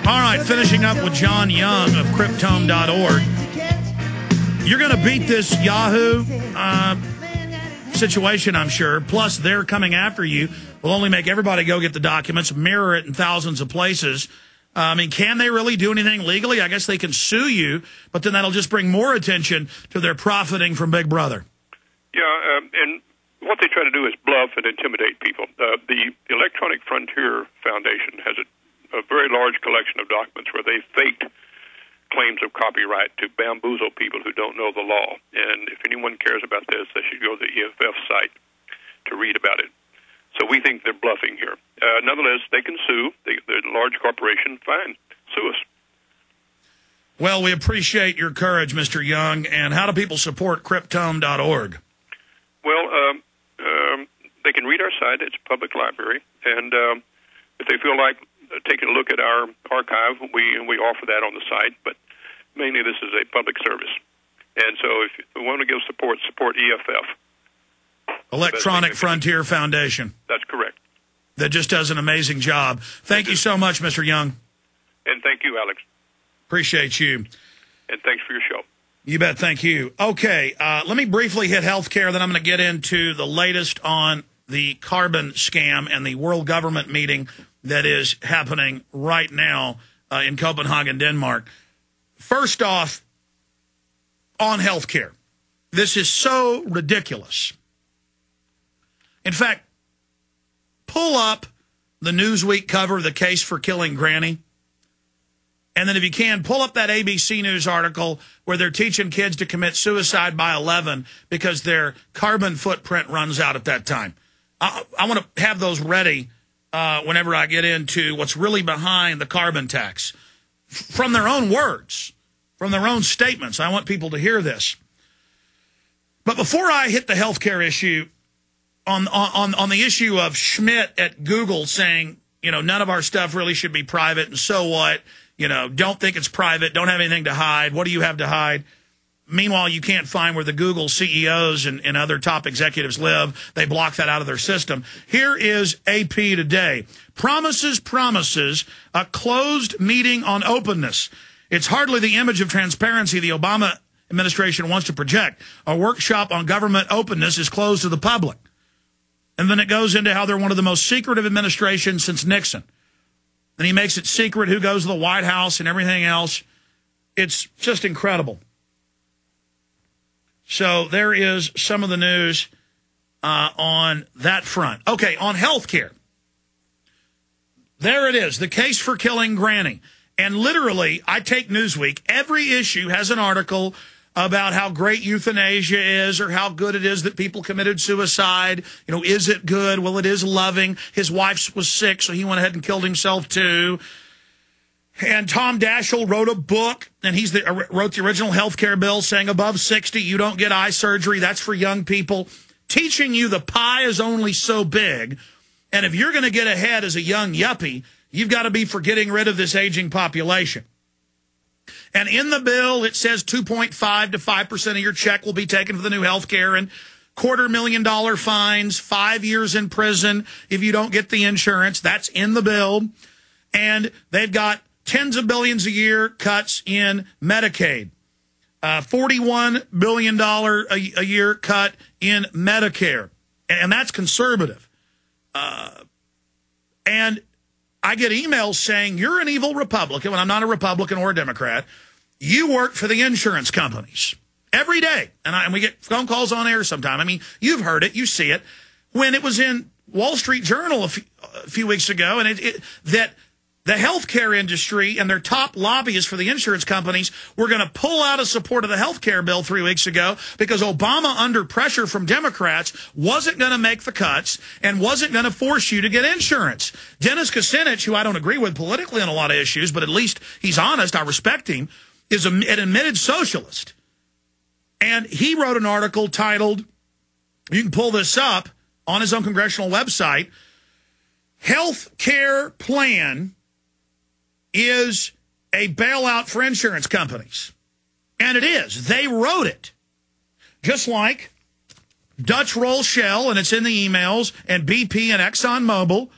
All right, finishing up with John Young of Cryptome.org. You're going to beat this Yahoo situation, I'm sure. Plus, they're coming after you. Will only make everybody go get the documents, mirror it in thousands of places. I mean, can they really do anything legally? I guess they can sue you, but then that'll just bring more attention to their profiting from Big Brother. Yeah, and what they try to do is bluff and intimidate people. The Electronic Frontier Foundation has a very large collection of documents where they faked claims of copyright to bamboozle people who don't know the law. And if anyone cares about this, they should go to the EFF site to read about it. So we think they're bluffing here. Nonetheless, they can sue. They're a large corporation. Fine. Sue us. Well, we appreciate your courage, Mr. Young. And how do people support Cryptome.org? Well, they can read our site. It's a public library. And if they feel like taking a look at our archive, we offer that on the site. But mainly this is a public service. And so if you want to give support EFF. Electronic Frontier Foundation. That's correct. That just does an amazing job. Thank you so much, Mr. Young. And thank you, Alex. Appreciate you. And thanks for your show. You bet. Thank you. Okay, let me briefly hit healthcare, then I'm going to get into the latest on the carbon scam and the world government meeting that is happening right now in Copenhagen, Denmark. First off, on healthcare, this is so ridiculous. In fact, pull up the Newsweek cover of The Case for Killing Granny. And then if you can, pull up that ABC News article where they're teaching kids to commit suicide by 11 because their carbon footprint runs out at that time. I want to have those ready whenever I get into what's really behind the carbon tax. From their own words, from their own statements. I want people to hear this. But before I hit the healthcare issue, on the issue of Schmidt at Google saying, you know, none of our stuff really should be private, and so what? You know, don't think it's private, don't have anything to hide. What do you have to hide? Meanwhile, you can't find where the Google CEOs and other top executives live. They block that out of their system. Here is AP Today. Promises, a closed meeting on openness. It's hardly the image of transparency the Obama administration wants to project. A workshop on government openness is closed to the public. And then it goes into how they're one of the most secretive administrations since Nixon. And he makes it secret who goes to the White House and everything else. It's just incredible. So there is some of the news on that front. Okay, on health care. There it is, The Case for Killing Granny. And literally, I take Newsweek. Every issue has an article about how great euthanasia is or how good it is that people committed suicide. You know, is it good? Well, it is loving. His wife was sick, so he went ahead and killed himself too. And Tom Daschle wrote a book, and wrote the original health care bill saying above 60, you don't get eye surgery. That's for young people. Teaching you the pie is only so big. And if you're going to get ahead as a young yuppie, you've got to be for getting rid of this aging population. And in the bill, it says 2.5 to 5% of your check will be taken for the new health care and $250,000 fines, 5 years in prison if you don't get the insurance. That's in the bill. And they've got tens of billions a year cuts in Medicaid, $41 billion a year cut in Medicare. And that's conservative. And I get emails saying, you're an evil Republican, when I'm not a Republican or a Democrat. You work for the insurance companies every day. And we get phone calls on air sometime. I mean, you've heard it. You see it. When it was in Wall Street Journal a few weeks ago, and that the healthcare industry and their top lobbyists for the insurance companies were going to pull out of support of the healthcare bill 3 weeks ago because Obama, under pressure from Democrats, wasn't going to make the cuts and wasn't going to force you to get insurance. Dennis Kucinich, who I don't agree with politically on a lot of issues, but at least he's honest, I respect him, is an admitted socialist. And he wrote an article titled, you can pull this up on his own congressional website, Health Care Plan is a bailout for insurance companies. And it is. They wrote it. Just like Dutch Roll Shell, and it's in the emails, and BP and ExxonMobil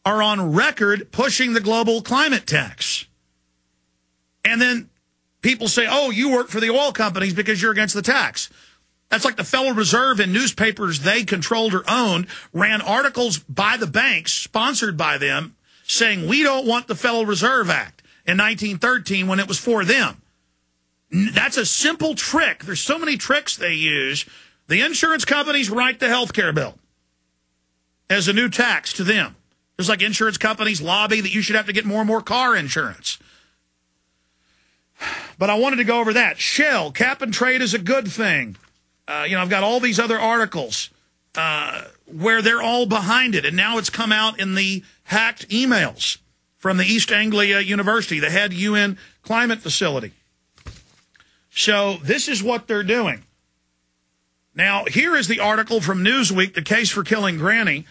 are on record pushing the global climate tax. And then people say, oh, you work for the oil companies because you're against the tax. That's like the Federal Reserve and newspapers they controlled or owned ran articles by the banks, sponsored by them, saying we don't want the Federal Reserve Act in 1913 when it was for them. That's a simple trick. There's so many tricks they use. The insurance companies write the health care bill as a new tax to them. Just like insurance companies lobby that you should have to get more and more car insurance. But I wanted to go over that. Shell, cap and trade is a good thing. I've got all these other articles where they're all behind it. And now it's come out in the hacked emails from the East Anglia University, the head UN climate facility. So this is what they're doing. Now, here is the article from Newsweek, The Case for Killing Granny.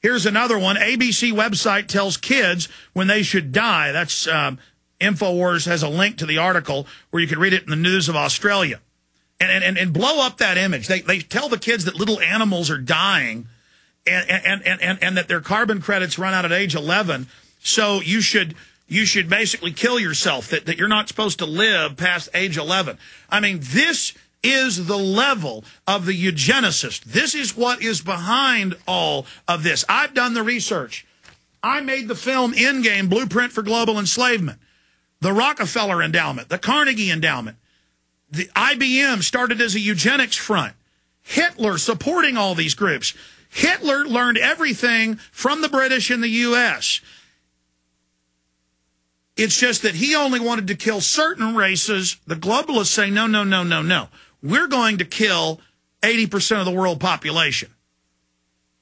Here's another one. ABC website tells kids when they should die. That's InfoWars has a link to the article where you can read it in the News of Australia. And blow up that image. They tell the kids that little animals are dying and that their carbon credits run out at age 11. So you should basically kill yourself, that you're not supposed to live past age 11. I mean, this is the level of the eugenicist. This is what is behind all of this. I've done the research. I made the film Endgame, Blueprint for Global Enslavement. The Rockefeller Endowment, the Carnegie Endowment. The IBM started as a eugenics front. Hitler supporting all these groups. Hitler learned everything from the British in the U.S. It's just that he only wanted to kill certain races. The globalists say, no, no, no, no, no. We're going to kill 80% of the world population.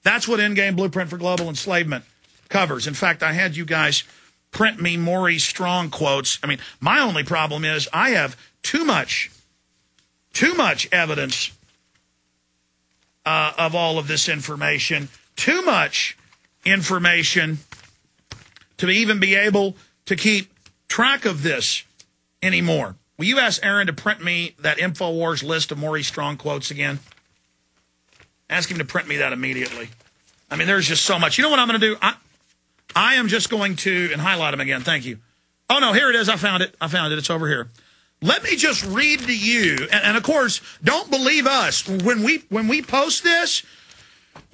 That's what Endgame Blueprint for Global Enslavement covers. In fact, I had you guys print me Maurice Strong quotes. I mean, my only problem is I have too much evidence of all of this information, too much information to even be able to keep track of this anymore. Will you ask Aaron to print me that InfoWars list of Maurice Strong quotes again? Ask him to print me that immediately. I mean, there's just so much. You know what I'm going to do? I am just going to, and highlight them again. Thank you. Oh, no, here it is. I found it. It's over here. Let me just read to you, and of course, don't believe us. When we post this,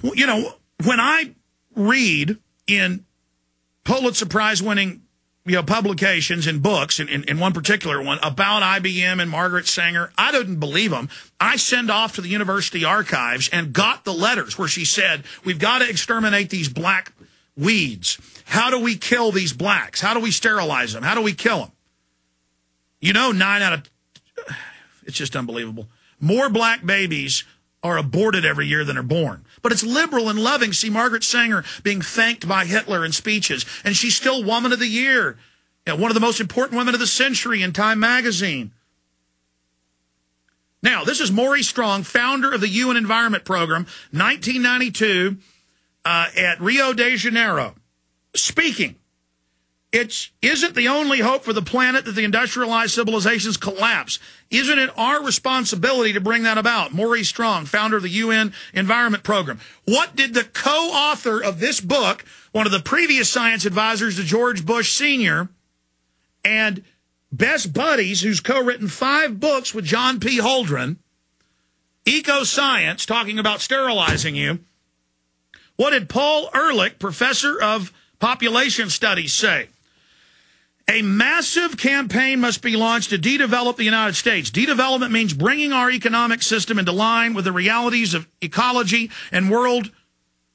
you know, when I read in Pulitzer Prize-winning publications and books, in one particular one, about IBM and Margaret Sanger, I didn't believe them. I send off to the university archives and got the letters where she said, we've got to exterminate these black weeds. How do we kill these blacks? How do we sterilize them? How do we kill them? You know, 9 out of... It's just unbelievable. More black babies are aborted every year than are born. But it's liberal and loving. See Margaret Sanger being thanked by Hitler in speeches. And she's still Woman of the Year. You know, one of the most important women of the century in Time magazine. Now, this is Maurice Strong, founder of the UN Environment Program, 1992, at Rio de Janeiro, speaking. It isn't the only hope for the planet that the industrialized civilizations collapse. Isn't it our responsibility to bring that about? Maurice Strong, founder of the UN Environment Program. What did the co-author of this book, one of the previous science advisors to George Bush Sr., and best buddies, who's co-written 5 books with John P. Holdren, Eco-Science, talking about sterilizing you. What did Paul Ehrlich, professor of population studies, say? A massive campaign must be launched to de-develop the United States. De-development means bringing our economic system into line with the realities of ecology and world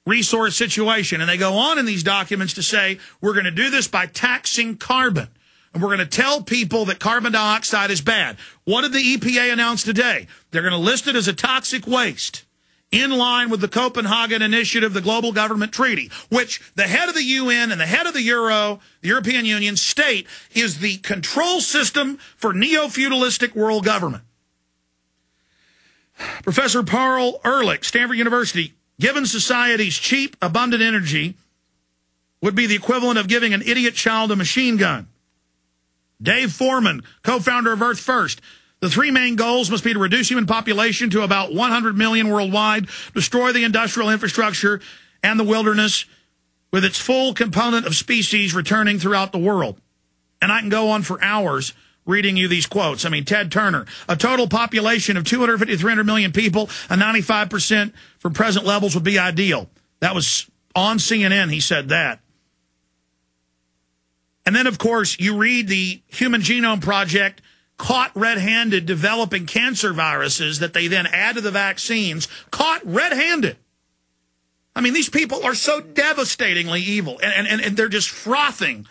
resource situation. And they go on in these documents to say, we're going to do this by taxing carbon. And we're going to tell people that carbon dioxide is bad. What did the EPA announce today? They're going to list it as a toxic waste, in line with the Copenhagen Initiative, the Global Government Treaty, which the head of the UN and the head of the European Union state is the control system for neo-feudalistic world government. Professor Paul Ehrlich, Stanford University, given society's cheap, abundant energy would be the equivalent of giving an idiot child a machine gun. Dave Foreman, co-founder of Earth First, the 3 main goals must be to reduce human population to about 100 million worldwide, destroy the industrial infrastructure and the wilderness with its full component of species returning throughout the world. And I can go on for hours reading you these quotes. I mean, Ted Turner, a total population of 250 to 300 million people, a 95% from present levels would be ideal. That was on CNN. He said that. And then, of course, you read the Human Genome Project caught red-handed developing cancer viruses that they then add to the vaccines, caught red-handed. I mean, these people are so devastatingly evil, and they're just frothing